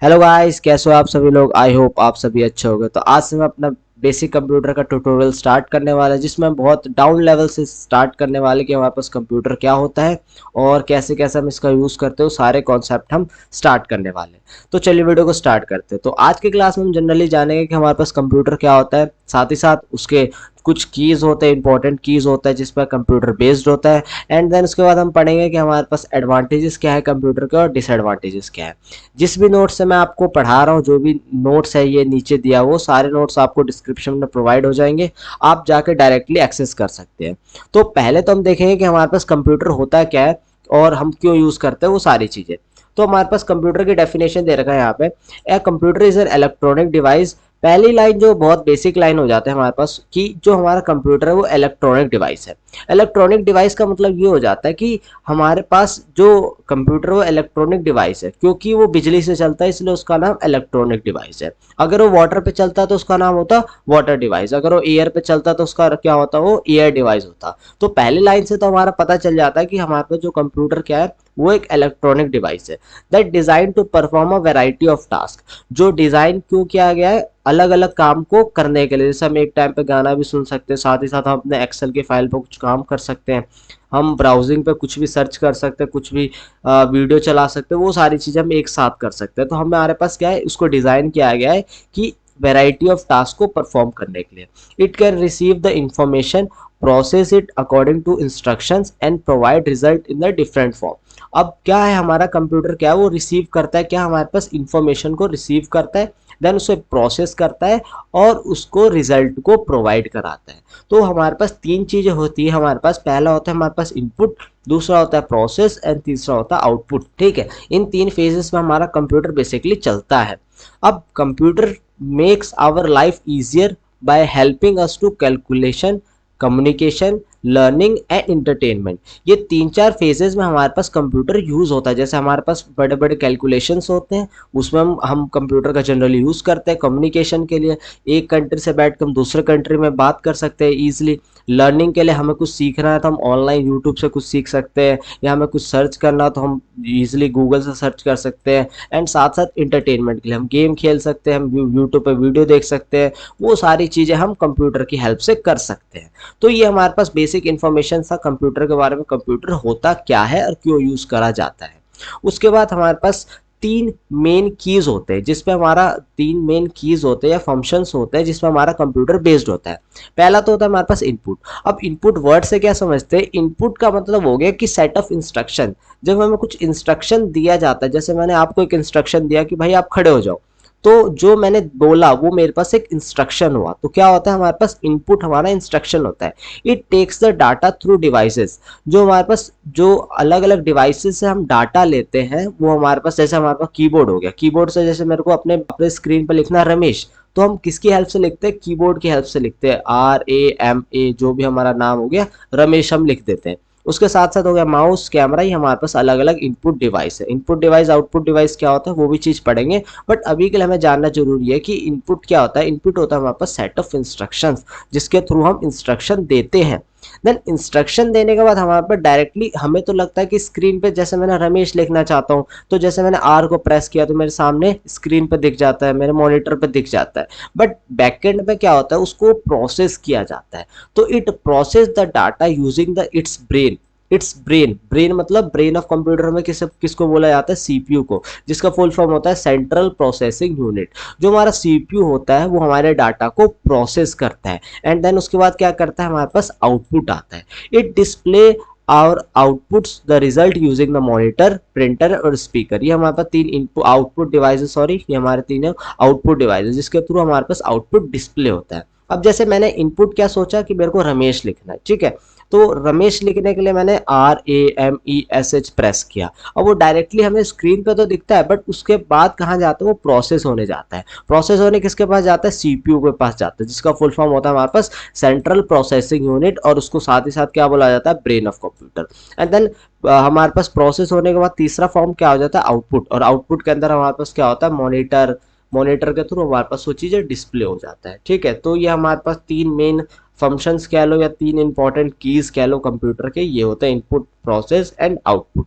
Hello guys, कैसे हो आप सभी लोग। आई होप आप सभी अच्छे होंगे। तो आज से मैं अपना बेसिक कंप्यूटर का ट्यूटोरियल स्टार्ट करने वाला है, जिसमें हम बहुत डाउन लेवल से स्टार्ट करने वाले कि हमारे पास कंप्यूटर क्या होता है और कैसे कैसे हम इसका यूज़ करते हो, सारे कॉन्सेप्ट हम स्टार्ट करने वाले हैं। तो चलिए वीडियो को स्टार्ट करते हैं। तो आज की क्लास में हम जनरली जानेंगे कि हमारे पास कंप्यूटर क्या होता है, साथ ही साथ उसके कुछ कीज़ होते हैं, इंपॉर्टेंट कीज़ होता है जिस पर कंप्यूटर बेस्ड होता है। एंड देन उसके बाद हम पढ़ेंगे कि हमारे पास एडवांटेजेस क्या है कंप्यूटर के और डिसएडवांटेजेस क्या है। जिस भी नोट्स से मैं आपको पढ़ा रहा हूँ, जो भी नोट्स है ये नीचे दिया, वो सारे नोट्स आपको डिस्क्रिप्शन में प्रोवाइड हो जाएंगे। आप जाके डायरेक्टली एक्सेस कर सकते हैं। तो पहले तो हम देखेंगे कि हमारे पास कंप्यूटर होता क्या है और हम क्यों यूज़ करते हैं वो सारी चीज़ें। तो हमारे पास कंप्यूटर की डेफिनेशन दे रखा है यहाँ पे। A computer is an electronic device. पहली लाइन जो बहुत बेसिक लाइन हो जाता है हमारे पास कि जो हमारा कंप्यूटर है वो इलेक्ट्रॉनिक डिवाइस है। इलेक्ट्रॉनिक डिवाइस का मतलब ये हो जाता है कि हमारे पास जो कंप्यूटर वो इलेक्ट्रॉनिक डिवाइस है, क्योंकि वो बिजली से चलता है इसलिए उसका नाम इलेक्ट्रॉनिक डिवाइस है। अगर वो वाटर पे चलता तो उसका नाम होता वाटर डिवाइस। अगर वो एयर पे चलता तो उसका क्या होता, वो एयर डिवाइस होता। तो पहली लाइन से तो हमारा पता चल जाता है कि हमारे पास जो कंप्यूटर क्या है वो एक इलेक्ट्रॉनिक डिवाइस है that design to perform a variety of task. जो डिजाइन क्यों किया गया है, अलग अलग काम को करने के लिए। जैसे हम एक टाइम पे गाना भी सुन सकते हैं, साथ ही साथ हम अपने एक्सेल की फाइल पर कुछ काम कर सकते हैं, हम ब्राउजिंग पे कुछ भी सर्च कर सकते हैं, कुछ भी वीडियो चला सकते हैं, वो सारी चीज़ें हम एक साथ कर सकते हैं। तो हमारे पास क्या है, उसको डिज़ाइन किया गया है कि वैरायटी ऑफ टास्क को परफॉर्म करने के लिए। It can receive the information, process it according to instructions and provide result in the different form. अब क्या है, हमारा कंप्यूटर क्या है, वो रिसीव करता है, क्या हमारे पास इंफॉर्मेशन को रिसीव करता है, देन उसे प्रोसेस करता है और उसको रिजल्ट को प्रोवाइड कराता है। तो हमारे पास तीन चीजें होती है हमारे पास। पहला होता है हमारे पास इनपुट, दूसरा होता है प्रोसेस एंड तीसरा होता है आउटपुट। ठीक है, इन तीन फेजेस में हमारा कंप्यूटर बेसिकली चलता है। अब computer makes our life easier by helping us to calculation, communication, learning and entertainment. ये तीन चार फेजेस में हमारे पास कंप्यूटर यूज होता है। जैसे हमारे पास बड़े बड़े कैलकुलेशंस होते हैं, उसमें हम कंप्यूटर का जनरली यूज करते हैं। कम्युनिकेशन के लिए एक कंट्री से बैठ कर हम दूसरे कंट्री में बात कर सकते हैं ईजिली। लर्निंग के लिए हमें कुछ सीखना है तो हम ऑनलाइन यूट्यूब से कुछ सीख सकते हैं, या हमें कुछ सर्च करना हो तो हम ईजिली गूगल से सर्च कर सकते हैं। एंड साथ साथ इंटरटेनमेंट के लिए हम गेम खेल सकते हैं, हम यूट्यूब पे वीडियो देख सकते हैं। वो सारी चीज़ें हम कंप्यूटर की हेल्प से कर सकते हैं। तो ये हमारे पास बेसिक इन्फॉर्मेशन था कंप्यूटर के बारे में, कंप्यूटर होता क्या है और क्यों यूज़ करा जाता है। उसके बाद हमारे पास तीन मेन कीज होते हैं जिसपे हमारा तीन मेन कीज होते हैं या फंक्शंस होते हैं जिसपे हमारा कंप्यूटर बेस्ड होता है। पहला तो होता है हमारे पास इनपुट। अब इनपुट वर्ड से क्या समझते हैं, इनपुट का मतलब हो गया कि सेट ऑफ इंस्ट्रक्शन। जब हमें कुछ इंस्ट्रक्शन दिया जाता है, जैसे मैंने आपको एक इंस्ट्रक्शन दिया कि भाई आप खड़े हो जाओ, तो जो मैंने बोला वो मेरे पास एक इंस्ट्रक्शन हुआ। तो क्या होता है, हमारे पास इनपुट हमारा इंस्ट्रक्शन होता है। It takes the data through devices. जो हमारे पास जो अलग अलग डिवाइसेस से हम डाटा लेते हैं वो हमारे पास, जैसे हमारे पास कीबोर्ड हो गया, कीबोर्ड से जैसे मेरे को अपने अपने स्क्रीन पर लिखना है रमेश, तो हम किसकी हेल्प से लिखते हैं, कीबोर्ड की हेल्प से लिखते हैं। RAMA जो भी हमारा नाम हो गया, रमेश हम लिख देते हैं। उसके साथ साथ हो गया माउस, कैमरा, ही हमारे पास अलग अलग इनपुट डिवाइस है। इनपुट डिवाइस आउटपुट डिवाइस क्या होता है वो भी चीज़ पढ़ेंगे, बट अभी के लिए हमें जानना जरूरी है कि इनपुट क्या होता है। इनपुट होता है हमारे पास सेट ऑफ इंस्ट्रक्शंस जिसके थ्रू हम इंस्ट्रक्शन देते हैं। देन इंस्ट्रक्शन देने के बाद हमारे पास डायरेक्टली हमें तो लगता है कि स्क्रीन पे जैसे मैंने रमेश लिखना चाहता हूँ, तो जैसे मैंने आर को प्रेस किया तो मेरे सामने स्क्रीन पे दिख जाता है, मेरे मॉनिटर पे दिख जाता है। बट बैकएंड पे क्या होता है, उसको प्रोसेस किया जाता है। तो it process the data using the it's brain. It's brain, brain मतलब ब्रेन ऑफ कंप्यूटर में किसको बोला जाता है, सीपीयू को, जिसका फुल फॉर्म होता है सेंट्रल प्रोसेसिंग यूनिट। जो हमारा सीपीयू होता है वो हमारे डाटा को प्रोसेस करता है। एंड देन उसके बाद क्या करता है, हमारे पास आउटपुट आता है। इट डिस्प्ले और outputs the result using the monitor, printer और स्पीकर। ये हमारे पास तीन इनपुट आउटपुट डिवाइसेस, सॉरी ये हमारे तीन आउटपुट डिवाइसेस जिसके थ्रू हमारे पास आउटपुट डिस्प्ले होता है। अब जैसे मैंने इनपुट क्या सोचा कि मेरे को रमेश लिखना है, ठीक है, तो रमेश लिखने के लिए मैंने RAMESH प्रेस किया। अब वो डायरेक्टली हमें स्क्रीन पे तो दिखता है, बट उसके बाद कहाँ जाता है, वो प्रोसेस होने जाता है। प्रोसेस होने किसके पास जाता है, सीपीयू के पास जाता है, जिसका फुल फॉर्म होता है हमारे पास सेंट्रल प्रोसेसिंग यूनिट, और उसको साथ ही साथ क्या बोला जाता है, brain of computer. And then हमारे पास प्रोसेस होने के बाद तीसरा फॉर्म क्या हो जाता है, आउटपुट। और आउटपुट के अंदर हमारे पास क्या होता है, मॉनिटर, मॉनिटर के थ्रू हमारे पास वो चीज़ें डिस्प्ले हो जाता है। ठीक है, तो ये हमारे पास तीन मेन फंक्शंस कह लो या तीन इंपॉर्टेंट कीज कह लो कंप्यूटर के, ये होते हैं इनपुट, प्रोसेस एंड आउटपुट।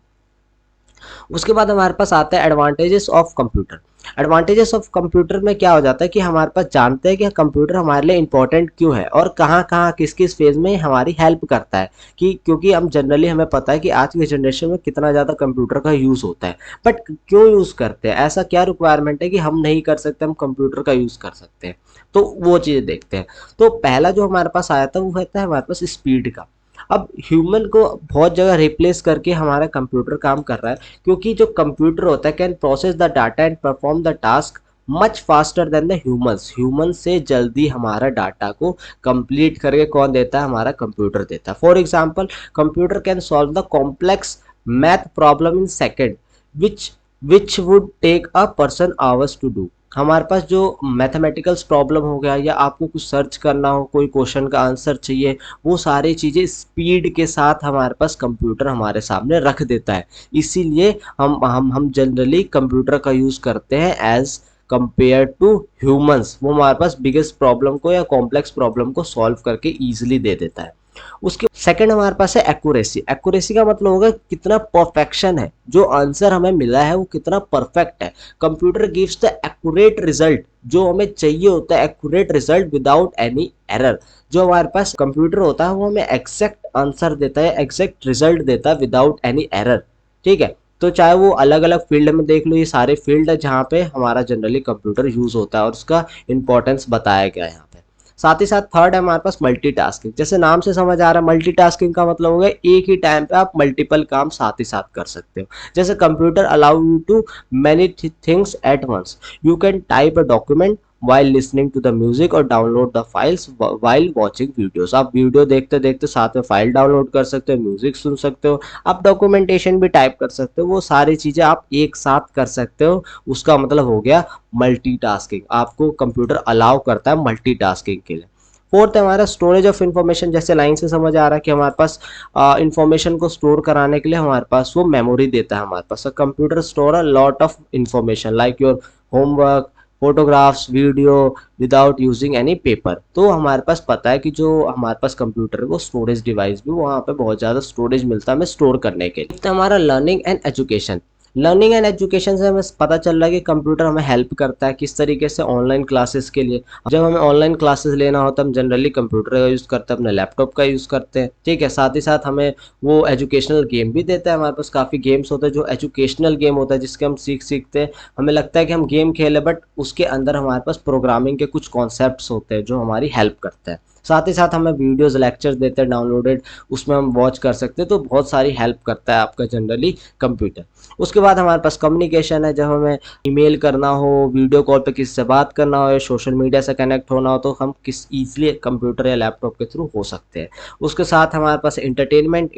उसके बाद हमारे पास आता है advantages of computer. Advantages of computer में क्या हो जाता है कि हमारे पास जानते हैं कि कंप्यूटर हमारे लिए इंपॉर्टेंट क्यों है और कहाँ कहाँ किस किस फेज में हमारी हेल्प करता है, कि क्योंकि हम जनरली हमें पता है कि आज की जनरेशन में कितना ज़्यादा कंप्यूटर का यूज़ होता है, बट क्यों यूज़ करते हैं, ऐसा क्या रिक्वायरमेंट है कि हम नहीं कर सकते, हम कंप्यूटर का यूज़ कर सकते हैं। तो वो चीज़ें देखते हैं। तो पहला जो हमारे पास आया था वो कहता है हमारे पास स्पीड का। अब ह्यूमन को बहुत जगह रिप्लेस करके हमारा कंप्यूटर काम कर रहा है, क्योंकि जो कंप्यूटर होता है can process the data and perform the task much faster than the humans. Human से जल्दी हमारा डाटा को कंप्लीट करके कौन देता है, हमारा कंप्यूटर देता है। For example, computer can solve the complex math problem in second which which would take a person hours to do. हमारे पास जो मैथमेटिकल्स प्रॉब्लम हो गया या आपको कुछ सर्च करना हो, कोई क्वेश्चन का आंसर चाहिए, वो सारी चीज़ें स्पीड के साथ हमारे पास कंप्यूटर हमारे सामने रख देता है। इसीलिए हम जनरली कंप्यूटर का यूज़ करते हैं एज कंपेयर टू ह्यूमंस। वो हमारे पास बिगेस्ट प्रॉब्लम को या कॉम्प्लेक्स प्रॉब्लम को सॉल्व करके ईजिली दे देता है। उसके सेकंड हमारे पास है एक्यूरेसी। एक्यूरेसी का मतलब होगा कितना परफेक्शन है, जो आंसर हमें मिला है वो कितना परफेक्ट है। Computer gives the accurate result, जो हमें चाहिए होता है accurate result without any error. जो हमारे पास कंप्यूटर होता है वो हमें एग्जैक्ट आंसर देता है, एग्जैक्ट रिजल्ट देता है विदाउट एनी एरर। ठीक है, तो चाहे वो अलग अलग फील्ड में देख लो, ये सारे फील्ड है जहाँ पे हमारा जनरली कंप्यूटर यूज होता है और उसका इंपॉर्टेंस बताया गया है यहाँ पे। साथ ही साथ थर्ड है हमारे पास मल्टीटास्किंग। जैसे नाम से समझ आ रहा है, मल्टीटास्किंग का मतलब हो गया एक ही टाइम पे आप मल्टीपल काम साथ ही साथ कर सकते हो। जैसे computer allow you to many things at once. You can type a document while listening to the music और download the files while watching videos। आप वीडियो देखते देखते साथ में फाइल डाउनलोड कर सकते हो, म्यूजिक सुन सकते हो, आप डॉक्यूमेंटेशन भी टाइप कर सकते हो, वो सारी चीज़ें आप एक साथ कर सकते हो। उसका मतलब हो गया मल्टीटास्किंग। आपको कंप्यूटर अलाउ करता है मल्टीटास्किंग के लिए। फोर्थ है हमारा स्टोरेज ऑफ इन्फॉर्मेशन। जैसे लाइन से समझ आ रहा है कि हमारे पास इंफॉर्मेशन को स्टोर कराने के लिए हमारे पास वो मेमोरी देता है। हमारे पास computer store a lot of information like your homework, photographs, video without using any paper. तो हमारे पास पता है कि जो हमारे पास कंप्यूटर है वो स्टोरेज डिवाइस भी वहाँ पे बहुत ज़्यादा स्टोरेज मिलता है हमें स्टोर करने के लिए। तो हमारा learning and education. Learning and education से हमें पता चल रहा है कि कंप्यूटर हमें हेल्प करता है किस तरीके से, ऑनलाइन क्लासेस के लिए। जब हमें ऑनलाइन क्लासेस लेना होता है हम जनरली कंप्यूटर का यूज़ करते हैं, अपने लैपटॉप का यूज़ करते हैं। ठीक है, साथ ही साथ हमें वो एजुकेशनल गेम भी देता है। हमारे पास काफ़ी गेम्स होते हैं जो एजुकेशनल गेम होता है, जिसके हम सीखते हैं। हमें लगता है कि हम गेम खेलें, बट उसके अंदर हमारे पास प्रोग्रामिंग के कुछ कॉन्सेप्ट्स होते हैं जो हमारी हेल्प करते हैं। साथ ही साथ हमें वीडियोस लेक्चर देते हैं डाउनलोडेड, उसमें हम वॉच कर सकते हैं। तो बहुत सारी हेल्प करता है आपका जनरली कंप्यूटर। उसके बाद हमारे पास कम्युनिकेशन है। जब हमें ईमेल करना हो, वीडियो कॉल पे किसी से बात करना हो या सोशल मीडिया से कनेक्ट होना हो, तो हम किस ईजिली कंप्यूटर या लैपटॉप के थ्रू हो सकते हैं। उसके साथ हमारे पास इंटरटेनमेंट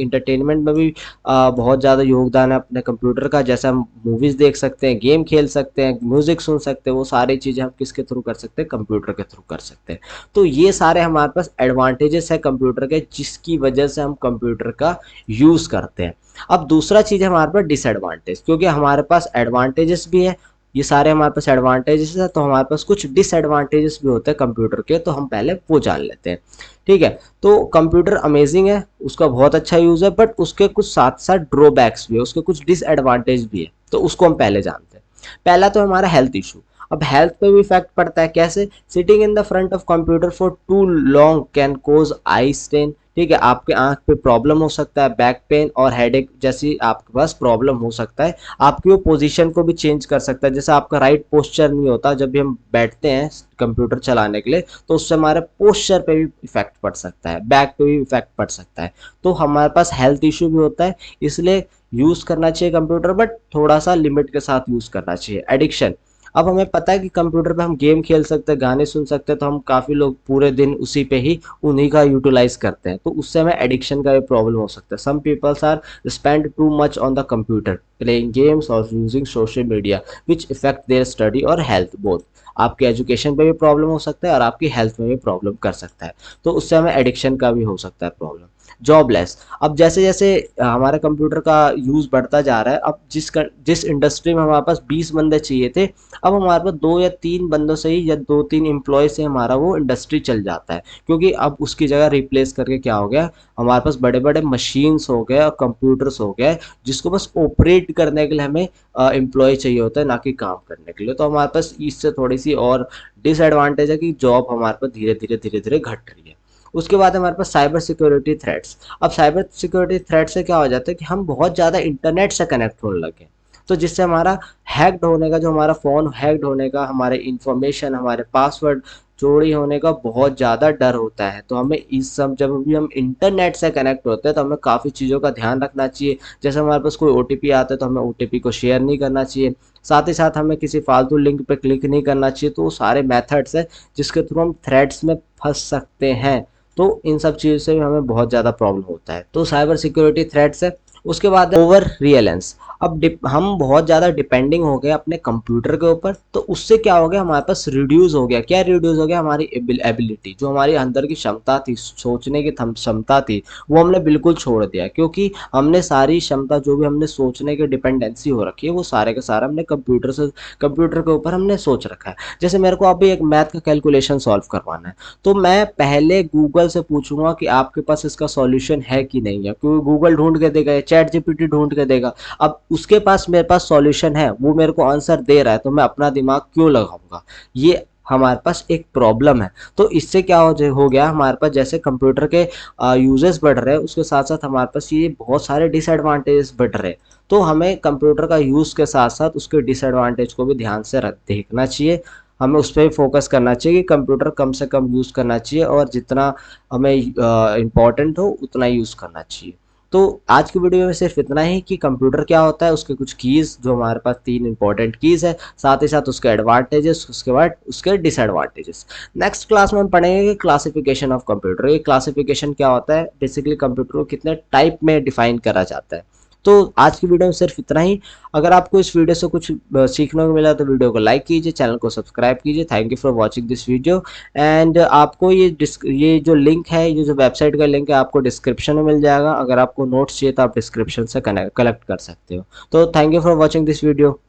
में भी बहुत ज़्यादा योगदान है अपने कंप्यूटर का। जैसे हम मूवीज़ देख सकते हैं, गेम खेल सकते हैं, म्यूज़िक सुन सकते हैं, वो सारी चीज़ें हम किसके थ्रू कर सकते हैं, कंप्यूटर के थ्रू कर सकते हैं। तो ये सारे हमारे पास एडवांटेजेस है कंप्यूटर के, जिसकी वजह से हम कंप्यूटर का यूज़ करते हैं। अब दूसरा चीज़ है हमारे पास डिसएडवांटेज, क्योंकि हमारे पास एडवांटेजेस भी है, ये सारे हमारे पास एडवांटेजेस है, तो हमारे पास कुछ डिसएडवांटेजेस भी होते हैं कंप्यूटर के, तो हम पहले वो जान लेते हैं। ठीक है, तो कंप्यूटर अमेजिंग है, उसका बहुत अच्छा यूज़ है, बट उसके कुछ साथ साथ ड्रॉबैक्स भी है, उसके कुछ डिसएडवांटेज भी है, तो उसको हम पहले जानते हैं। पहला तो हमारा हेल्थ इशू। अब हेल्थ पे भी इफेक्ट पड़ता है। कैसे? Sitting in the front of computer for too long can cause eye strain. ठीक है, आपके आंख पे प्रॉब्लम हो सकता है, बैक पेन और हेडेक जैसी आपके पास प्रॉब्लम हो सकता है। आपकी वो पोजीशन को भी चेंज कर सकता है। जैसे आपका राइट पोस्चर नहीं होता जब भी हम बैठते हैं कंप्यूटर चलाने के लिए, तो उससे हमारे पोस्चर पे भी इफेक्ट पड़ सकता है, बैक पे भी इफेक्ट पड़ सकता है। तो हमारे पास हेल्थ इशू भी होता है, इसलिए यूज़ करना चाहिए कंप्यूटर, बट थोड़ा सा लिमिट के साथ यूज़ करना चाहिए। एडिक्शन। अब हमें पता है कि कंप्यूटर पे हम गेम खेल सकते हैं, गाने सुन सकते हैं, तो हम काफ़ी लोग पूरे दिन उसी पे ही उन्हीं का यूटिलाइज करते हैं, तो उससे हमें एडिक्शन का भी प्रॉब्लम हो सकता है। Some peoples are spend too much on the computer playing games और using social media which effect their study और हेल्थ बोथ। आपके एजुकेशन पे भी प्रॉब्लम हो सकता है और आपकी हेल्थ में भी प्रॉब्लम कर सकता है, तो उससे हमें एडिक्शन का भी हो सकता है प्रॉब्लम। जॉबलेस। अब जैसे जैसे हमारे कंप्यूटर का यूज़ बढ़ता जा रहा है, अब जिस इंडस्ट्री में हमारे पास 20 बंदे चाहिए थे, अब हमारे पास 2 या 3 बंदों से ही या 2-3 एम्प्लॉय से हमारा वो इंडस्ट्री चल जाता है, क्योंकि अब उसकी जगह रिप्लेस करके क्या हो गया, हमारे पास बड़े-बड़े मशीन्स हो गए और कंप्यूटर्स हो गए, जिसको बस ऑपरेट करने के लिए हमें एम्प्लॉय चाहिए होता है, ना कि काम करने के लिए। तो हमारे पास इससे थोड़ी-सी और डिसएडवांटेज है कि जॉब हमारे पास धीरे-धीरे घट रही है। उसके बाद हमारे पास साइबर सिक्योरिटी थ्रेट्स। अब साइबर सिक्योरिटी थ्रेट से क्या हो जाता है कि हम बहुत ज़्यादा इंटरनेट से कनेक्ट होने लगे, तो जिससे हमारा हैक्ड होने का, जो हमारा फ़ोन हैक्ड होने का, हमारे इंफॉर्मेशन, हमारे पासवर्ड चोरी होने का बहुत ज़्यादा डर होता है। तो हमें इस सब, जब भी हम इंटरनेट से कनेक्ट होते हैं तो हमें काफ़ी चीज़ों का ध्यान रखना चाहिए। जैसे हमारे पास कोई ओटीपी आता है तो हमें ओटीपी को शेयर नहीं करना चाहिए, साथ ही साथ हमें किसी फालतू लिंक पे क्लिक नहीं करना चाहिए। तो वो सारे मेथड्स हैं जिसके थ्रू हम थ्रेड्स में फंस सकते हैं। तो इन सब चीज़ से भी हमें बहुत ज़्यादा प्रॉब्लम होता है। तो साइबर सिक्योरिटी थ्रेट्स है। उसके बाद ओवर रियलेंस। अब हम बहुत ज़्यादा डिपेंडिंग हो गए अपने कंप्यूटर के ऊपर, तो उससे क्या हो गया, हमारे पास रिड्यूस हो गया। क्या रिड्यूस हो गया, हमारी एबिलिटी, जो हमारी अंदर की क्षमता थी, सोचने की क्षमता थी, वो हमने बिल्कुल छोड़ दिया, क्योंकि हमने सारी क्षमता, जो भी हमने सोचने की डिपेंडेंसी हो रखी है, वो सारे का सारा हमने कंप्यूटर के ऊपर हमने सोच रखा है। जैसे मेरे को अभी एक मैथ का कैलकुलेशन सॉल्व करवाना है, तो मैं पहले गूगल से पूछूंगा कि आपके पास इसका सॉल्यूशन है कि नहीं है, क्योंकि गूगल ढूंढ के देगा या चैट जीपीटी ढूंढ के देगा। अब उसके पास, मेरे पास सॉल्यूशन है, वो मेरे को आंसर दे रहा है, तो मैं अपना दिमाग क्यों लगाऊंगा। ये हमारे पास एक प्रॉब्लम है। तो इससे क्या हो गया, हमारे पास जैसे कंप्यूटर के यूजेस बढ़ रहे हैं, उसके साथ साथ हमारे पास ये बहुत सारे डिसएडवांटेजेस बढ़ रहे हैं। तो हमें कंप्यूटर का यूज़ के साथ साथ उसके डिसएडवांटेज को भी ध्यान से देखना चाहिए। हमें उस पर भी फोकस करना चाहिए कि कंप्यूटर कम से कम यूज़ करना चाहिए, और जितना हमें इम्पोर्टेंट हो उतना यूज़ करना चाहिए। तो आज की वीडियो में सिर्फ इतना ही कि कंप्यूटर क्या होता है, उसके कुछ कीज़, जो हमारे पास 3 इंपॉर्टेंट कीज़ है, साथ ही साथ उसके एडवांटेजेस, उसके बाद उसके डिसएडवांटेजेस। नेक्स्ट क्लास में हम पढ़ेंगे कि क्लासिफिकेशन ऑफ कंप्यूटर। ये क्लासिफिकेशन क्या होता है, बेसिकली कंप्यूटर को कितने टाइप में डिफाइन करा जाता है। तो आज की वीडियो में सिर्फ इतना ही। अगर आपको इस वीडियो से कुछ सीखने को मिला तो वीडियो को लाइक कीजिए, चैनल को सब्सक्राइब कीजिए। Thank you for watching this video. And आपको ये जो लिंक है, ये जो वेबसाइट का लिंक है, आपको डिस्क्रिप्शन में मिल जाएगा। अगर आपको नोट्स चाहिए तो आप डिस्क्रिप्शन से कलेक्ट कर सकते हो। तो thank you for watching this video.